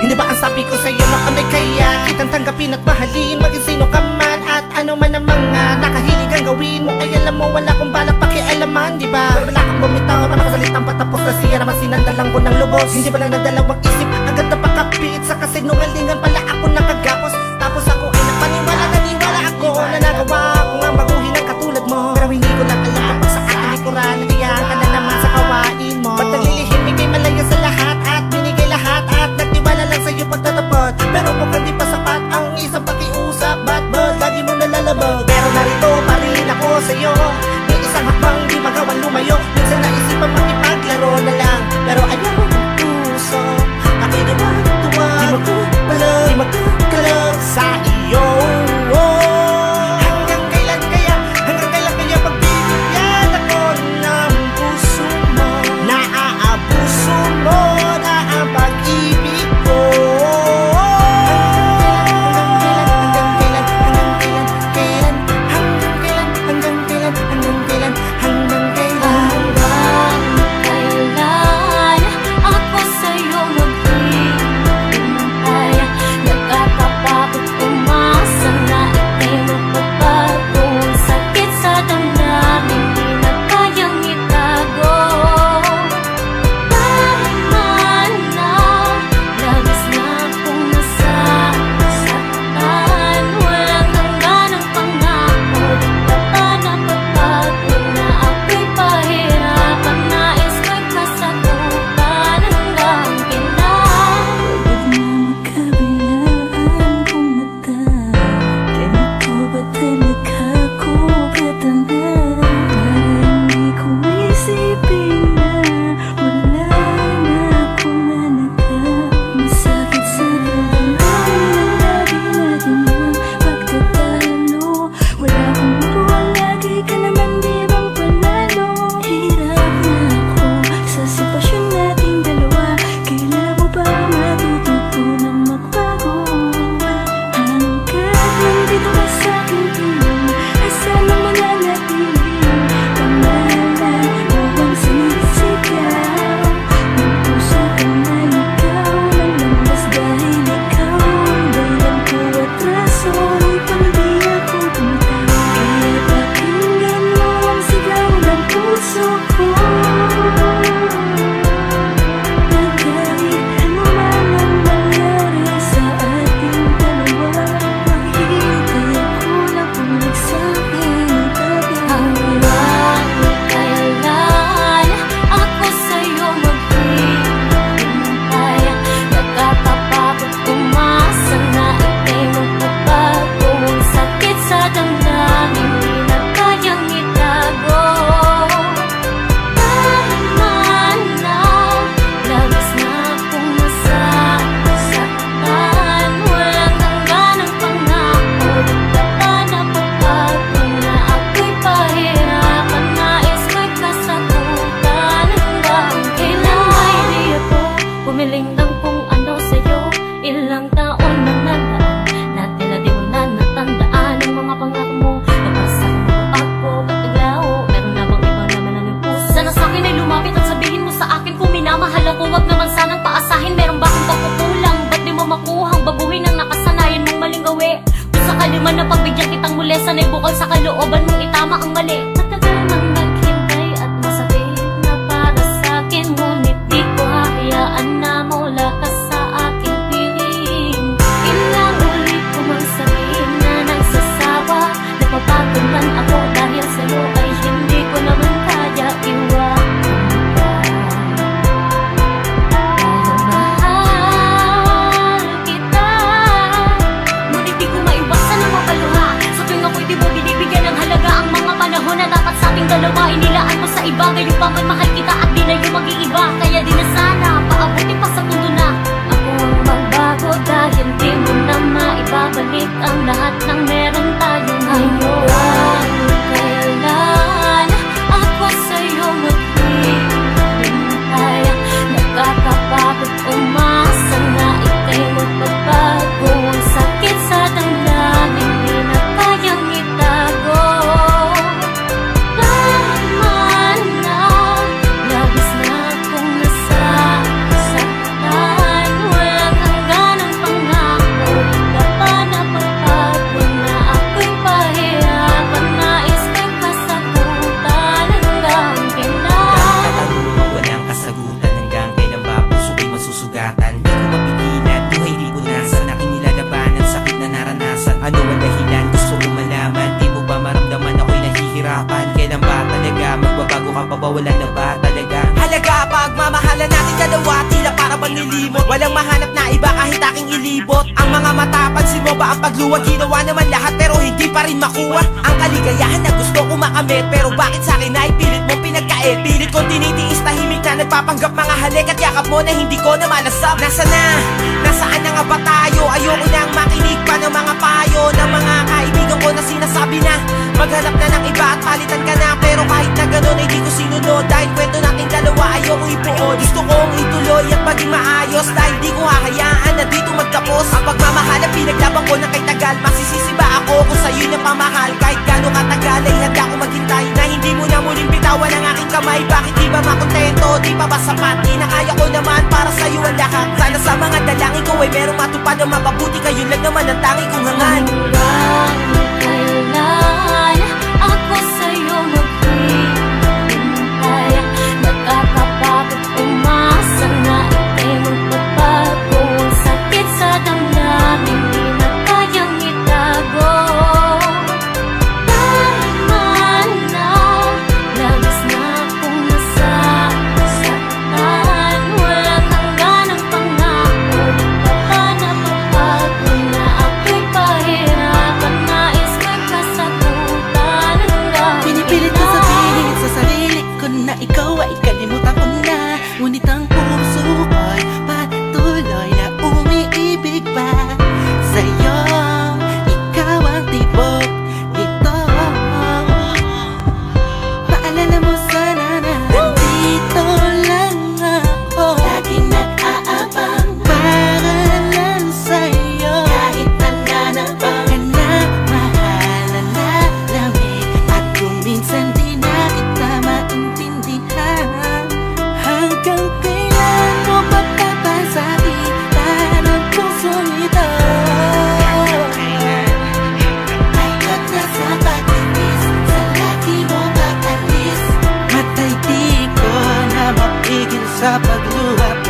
Hindi ba ang sabi ko sa'yo na kami kaya kitang tanggapin at mahalin, maging sino ka man at ano man ang mga nakahilig ang gawin mo. Ay alam mo wala kong balak pakialaman, di ba? Wala kang bumitaw na makasalitang patapos na siya naman sinandalang ko ng lubos. Hindi ba lang nagdalawang isip agad na pakapit sa kasinungalingan pala ako nakagapos. Tapos ako ay napaniwala, naniwala ako na nagawa ko nga baguhin ang katulad mo. Pero hindi ko lang alam kapag sa ating likuran nagiyang ka na naman sa kawain mo. Ba't naglilihim, bigay malaya sa lahat at binigay lahat at nagtiwala lang sa'yo pagtatapot. Pero mukhang di pa sapat ang isang pakiusap, ba't lagi mo nalalabag? Pero narito pa rin ako sa'yo, may isang hakbang di magawang lumayo. Minsan naisipan makipaglaro na lang, pero ayaw mo ng puso. Ako'y gawang tuwa, di mo ko pala Walang mahanap na iba kahit aking ilibot. Ang mga mata, pansin mo ba ang pagluwag? Ginawa naman lahat pero hindi pa rin makuha ang kaligayahan na gusto ko makamit. Pero bakit sa akin ay pilit mo pinagkait? Pilit kong tinitiis, tahimik na nagpapanggap mga halik at yakap mo na hindi ko na malasap. Nasaan na nga ba tayo? Ayoko nang makinig pa ng mga payo ng mga kaibigan ko na sinasabi na maghanap na ng iba at palitan ka na. Pero kahit na ganun ay di ko sinunod, dahil kwento nating dalawa ayoko ibuo. Gusto kong ituloy at maging maayos, dahil di ko hahayaan na dito magtapos ang pagmamahal na pinaglaban ko ng kay tagal. Masisisi ba ako kung sa'yo na pamahal? Kahit gano'ng katagal ay handa ko maghintay na hindi mo na muling bitawan ang aking kamay. Bakit di ba makontento? Di pa ba sapat? Di na kaya ko naman para sa'yo ang lahat. Sana sa mga dalangin ko ay merong matupad na mapabuti. Kayo lang naman ang tangi kong hangan. Kailan ako sa'yo maghihintay? Nakakapagod umasa na ika'y magpapago. Ang sakit sa damdamin di na kayang itago. Tama na, labis na akong nasasaktan. Walang hangganang pangako, di pa ba napapago na ako'y pahirapan? Nais ko'y kasagutan. Pinipilit ko sabihin sa sarili ko na ikaw ay kalimutan ko na. Ngunit ang puso ko'y patuloy na umiibig pa sa'yo. Ikaw ang tibok nito. Paalala mo sana na nandito lang ako, laging nag-aabang para lang sa'yo. Kahit nananabang ka na mahalan na lamig, at kung minsan di na kita maintindihan. Hanggang kailan mo papapasakitan ang pusong ito? Ayot na sa pagtitis, sa lagi mo pag-alis. Matay di ko na mapigil sa pagluha.